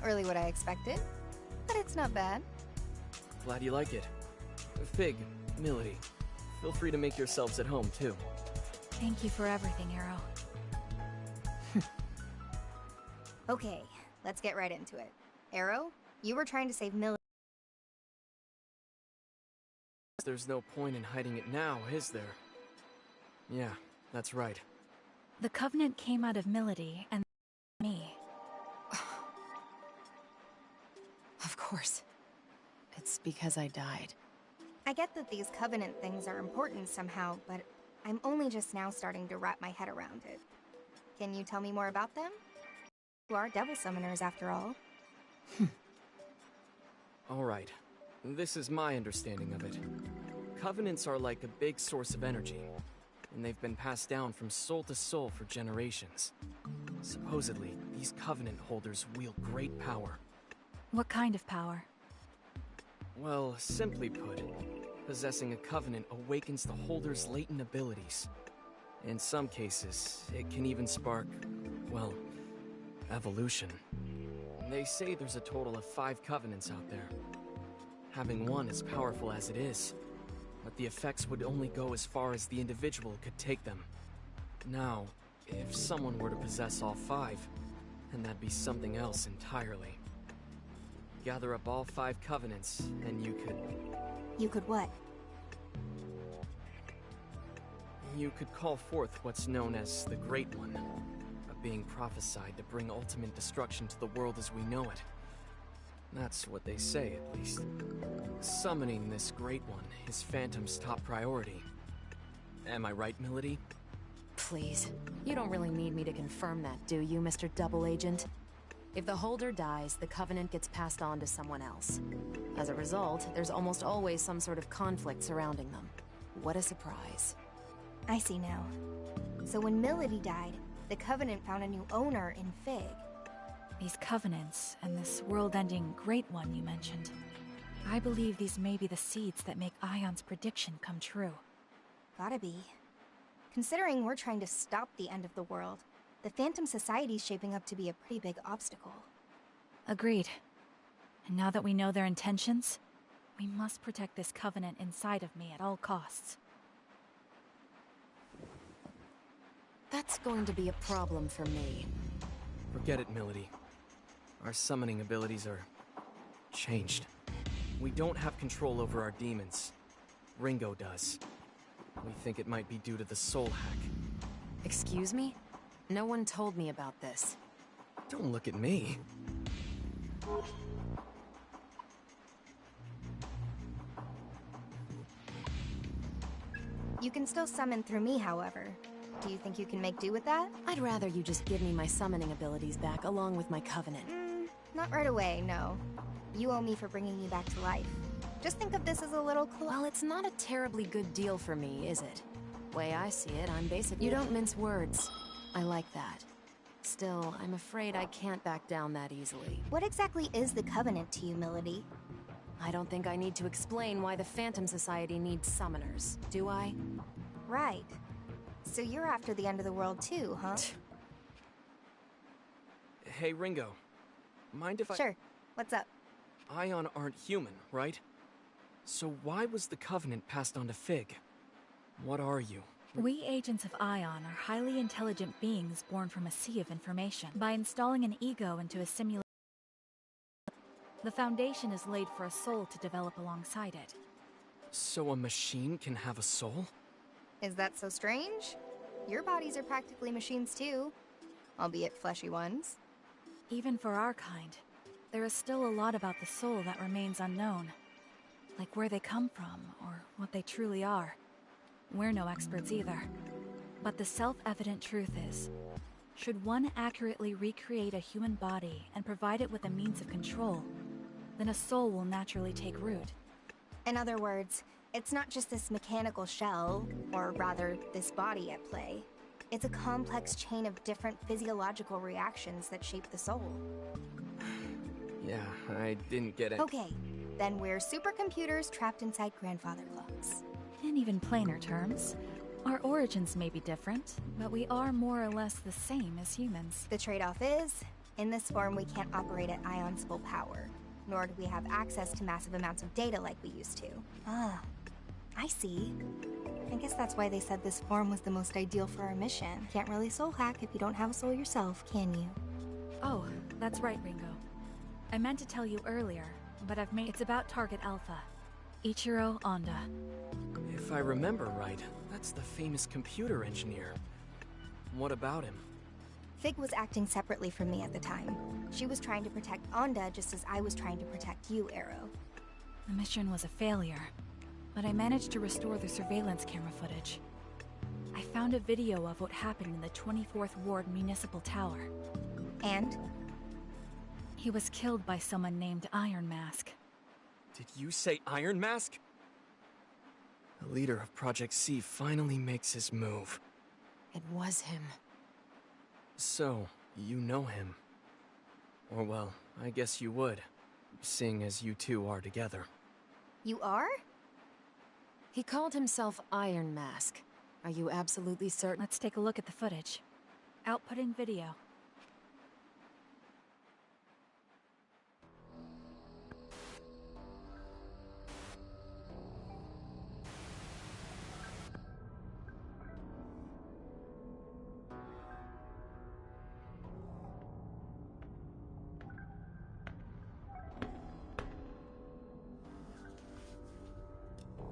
really what I expected, but it's not bad. Glad you like it. Fig, Milady, feel free to make yourselves at home, too. Thank you for everything, Arrow. Okay, let's get right into it. Arrow, you were trying to save Milady. There's no point in hiding it now, is there? Yeah, that's right. The Covenant came out of Milady and me. Of course. It's because I died. I get that these Covenant things are important somehow, but I'm only just now starting to wrap my head around it. Can you tell me more about them? You are Devil Summoners, after all. Alright, this is my understanding of it. Covenants are like a big source of energy, and they've been passed down from soul to soul for generations. Supposedly, these Covenant holders wield great power. What kind of power? Well, simply put, possessing a Covenant awakens the holder's latent abilities. In some cases, it can even spark, well, evolution. They say there's a total of 5 Covenants out there. Having one as powerful as it is, but the effects would only go as far as the individual could take them. Now, if someone were to possess all 5, then that'd be something else entirely. Gather up all 5 Covenants, and you could... You could what? You could call forth what's known as the Great One, a being prophesied to bring ultimate destruction to the world as we know it. That's what they say, at least. Summoning this Great One is Phantom's top priority. Am I right, Milady? Please. You don't really need me to confirm that, do you, Mr. Double Agent? If the holder dies, the Covenant gets passed on to someone else. As a result, there's almost always some sort of conflict surrounding them. What a surprise. I see now. So when Milady died, the Covenant found a new owner in Fig. These Covenants and this world-ending Great One you mentioned. I believe these may be the seeds that make Ion's prediction come true. Gotta be. Considering we're trying to stop the end of the world, the Phantom Society's shaping up to be a pretty big obstacle. Agreed. And now that we know their intentions, we must protect this Covenant inside of me at all costs. That's going to be a problem for me. Forget it, Milady. Our summoning abilities are... changed. We don't have control over our demons. Ringo does. We think it might be due to the soul hack. Excuse me? No one told me about this. Don't look at me. You can still summon through me, however. Do you think you can make do with that? I'd rather you just give me my summoning abilities back along with my Covenant. Not right away, no. You owe me for bringing you back to life. Just think of this as a little Well, it's not a terribly good deal for me, is it? Way I see it, I'm basically... You don't mince words. I like that. Still, I'm afraid I can't back down that easily. What exactly is the Covenant to you, Milady? I don't think I need to explain why the Phantom Society needs summoners, do I? Right. So you're after the end of the world too, huh? Hey, Ringo. Mind if I... Sure. What's up? Ion aren't human, right? So why was the Covenant passed on to Fig? What are you? We agents of Ion are highly intelligent beings born from a sea of information. By installing an ego into a simulation, the foundation is laid for a soul to develop alongside it. So a machine can have a soul? Is that so strange? Your bodies are practically machines too, albeit fleshy ones. Even for our kind, there is still a lot about the soul that remains unknown. Like where they come from, or what they truly are. We're no experts either. But the self-evident truth is, should one accurately recreate a human body and provide it with a means of control, then a soul will naturally take root. In other words, it's not just this mechanical shell, or rather, this body at play. It's a complex chain of different physiological reactions that shape the soul. Yeah, I didn't get it. Okay, then we're supercomputers trapped inside grandfather clocks. In even plainer terms, our origins may be different, but we are more or less the same as humans. The trade-off is, In this form, we can't operate at Ion's full power, nor do we have access to massive amounts of data like we used to. Ah, I see. I guess that's why they said this form was the most ideal for our mission. Can't really soul hack if you don't have a soul yourself, can you? Oh, that's right, Ringo. I meant to tell you earlier, but it's about Target Alpha. Ichiro Honda. If I remember right, that's the famous computer engineer. What about him? Fig was acting separately from me at the time. She was trying to protect Onda just as I was trying to protect you, Arrow. The mission was a failure, but I managed to restore the surveillance camera footage. I found a video of what happened in the 24th Ward Municipal Tower. And? He was killed by someone named Iron Mask. Did you say Iron Mask? The leader of Project C finally makes his move. It was him. So, you know him. Or well, I guess you would, seeing as you two are together. You are? He called himself Iron Mask. Are you absolutely certain? Let's take a look at the footage. Outputting video.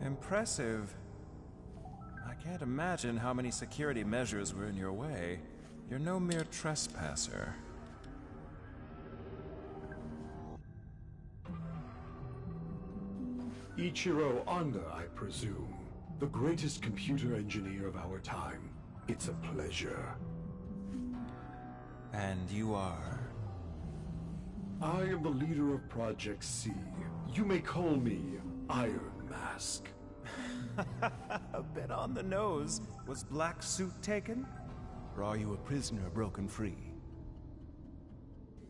Impressive. I can't imagine how many security measures were in your way. You're no mere trespasser. Ichiro Honda, I presume. The greatest computer engineer of our time. It's a pleasure. And you are? I am the leader of Project C. You may call me Iron Mask. A bit on the nose. Was Black Suit taken? Or are you a prisoner broken free?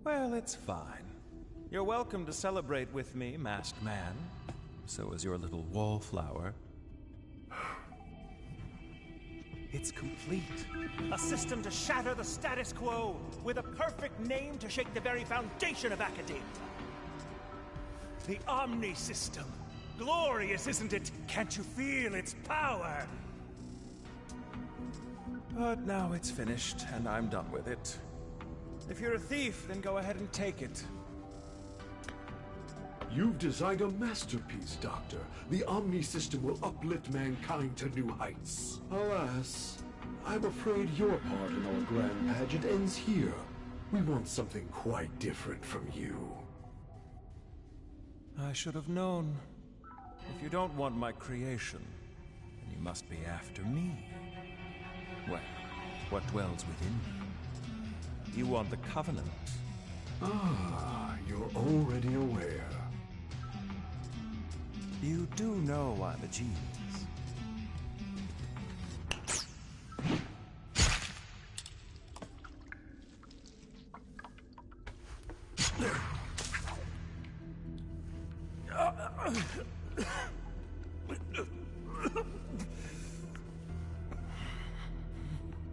Well, it's fine. You're welcome to celebrate with me, Masked Man. So is your little wallflower. It's complete. A system to shatter the status quo, with a perfect name to shake the very foundation of academia. The Omni System. Glorious, isn't it? Can't you feel its power? But now it's finished, and I'm done with it. If you're a thief, then go ahead and take it. You've designed a masterpiece, Doctor. The Omni System will uplift mankind to new heights. Alas, I'm afraid your part in our grand pageant ends here. We want something quite different from you. I should have known. If you don't want my creation, then you must be after me. Well, what dwells within me? You want the Covenant. Ah, you're already aware. You do know I'm a genius.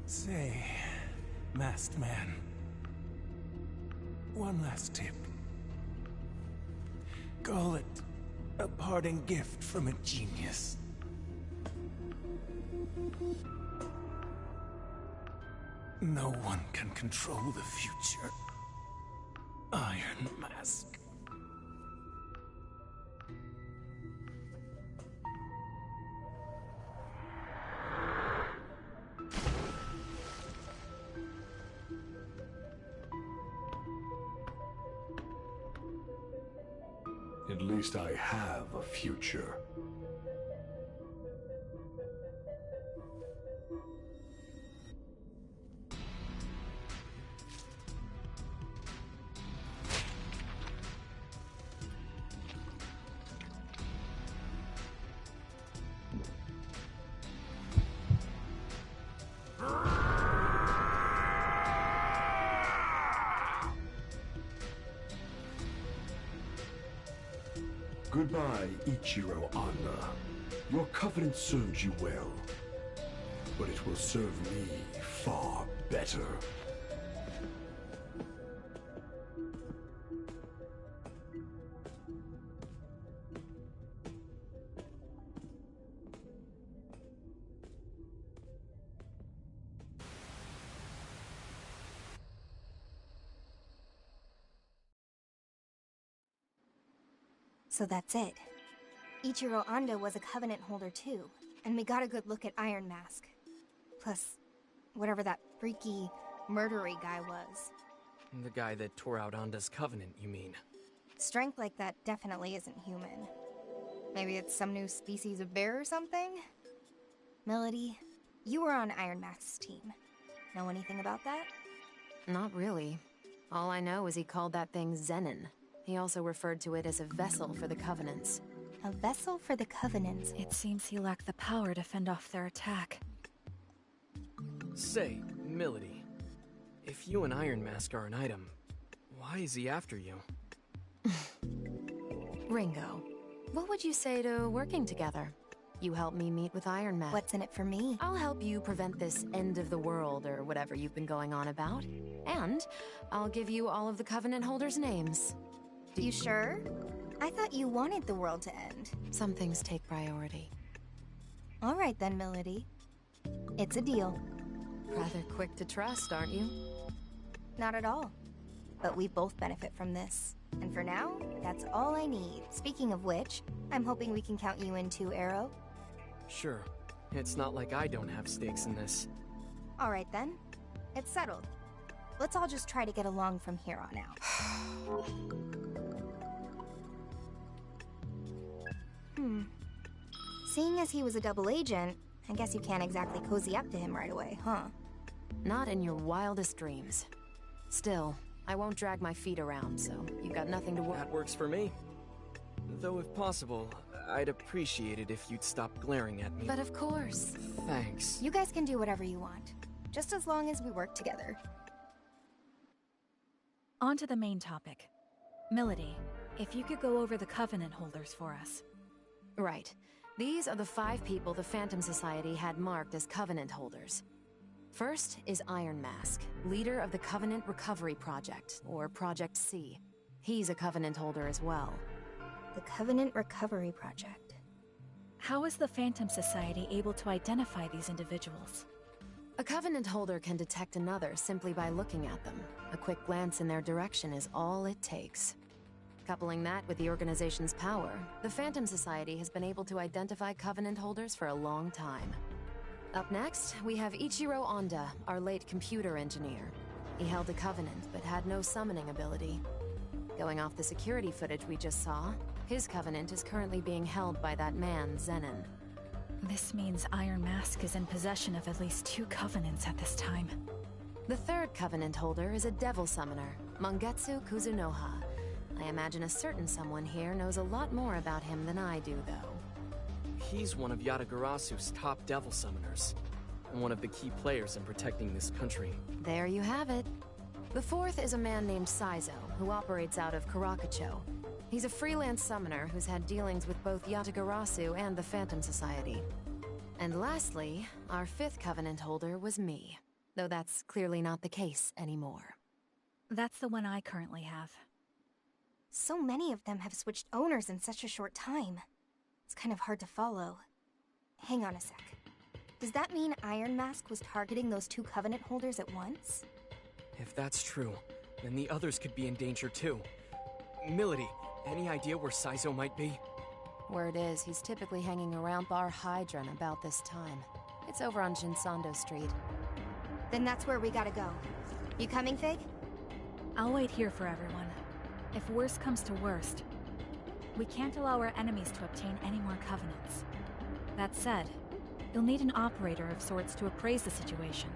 Say, Masked Man, one last tip. Call it a parting gift from a genius. No one can control the future. Iron Mask. At least I have a future. Goodbye, Ichiro Honda. Your Covenant served you well, but it will serve me far better. So that's it. Ichiro Anda was a Covenant holder too, and we got a good look at Iron Mask. Plus, whatever that freaky, murdery guy was. The guy that tore out Anda's covenant, you mean? Strength like that definitely isn't human. Maybe it's some new species of bear or something? Melody, you were on Iron Mask's team. Know anything about that? Not really. All I know is he called that thing Zenin. He also referred to it as a vessel for the Covenants. A vessel for the Covenants. It seems he lacked the power to fend off their attack. Say, Milady, if you and Iron Mask are an item, why is he after you? Ringo, what would you say to working together? You help me meet with Iron Mask. What's in it for me? I'll help you prevent this end of the world or whatever you've been going on about. And I'll give you all of the Covenant holders' names. You sure? I thought you wanted the world to end. Some things take priority. All right then, Milady. It's a deal. Rather quick to trust, aren't you? Not at all. But we both benefit from this. And for now, that's all I need. Speaking of which, I'm hoping we can count you in too, Arrow. Sure. It's not like I don't have stakes in this. All right then. It's settled. Let's all just try to get along from here on out. Seeing as he was a double agent, I guess you can't exactly cozy up to him right away, huh? Not in your wildest dreams. Still, I won't drag my feet around, so you've got nothing to worry. That works for me. Though if possible, I'd appreciate it if you'd stop glaring at me. But of course. Thanks. You guys can do whatever you want, just as long as we work together. On to the main topic. Milady, if you could go over the Covenant holders for us. Right. These are the 5 people the Phantom Society had marked as Covenant holders. First is Iron Mask, leader of the Covenant Recovery Project, or Project C. He's a Covenant holder as well. The Covenant Recovery Project. How is the Phantom Society able to identify these individuals? A Covenant holder can detect another simply by looking at them. A quick glance in their direction is all it takes. Coupling that with the organization's power, the Phantom Society has been able to identify Covenant holders for a long time. Up next, we have Ichiro Anda, our late computer engineer. He held a Covenant, but had no summoning ability. Going off the security footage we just saw, his Covenant is currently being held by that man, Zenin. This means Iron Mask is in possession of at least 2 Covenants at this time. The third Covenant holder is a Devil Summoner, Mangetsu Kuzunoha. I imagine a certain someone here knows a lot more about him than I do, though. He's one of Yatagarasu's top devil summoners, and one of the key players in protecting this country. There you have it. The fourth is a man named Saizo, who operates out of Karakacho. He's a freelance summoner who's had dealings with both Yatagarasu and the Phantom Society. And lastly, our 5th Covenant holder was me, though that's clearly not the case anymore. That's the one I currently have. So many of them have switched owners in such a short time. It's kind of hard to follow. Hang on a sec. Does that mean Iron Mask was targeting those 2 Covenant holders at once? If that's true, then the others could be in danger too. Milady, any idea where Saizo might be? Word is, he's typically hanging around Bar Hydron about this time. It's over on Shinsando Street. Then that's where we gotta go. You coming, Fig? I'll wait here for everyone. If worst comes to worst, we can't allow our enemies to obtain any more Covenants. That said, you'll need an operator of sorts to appraise the situation.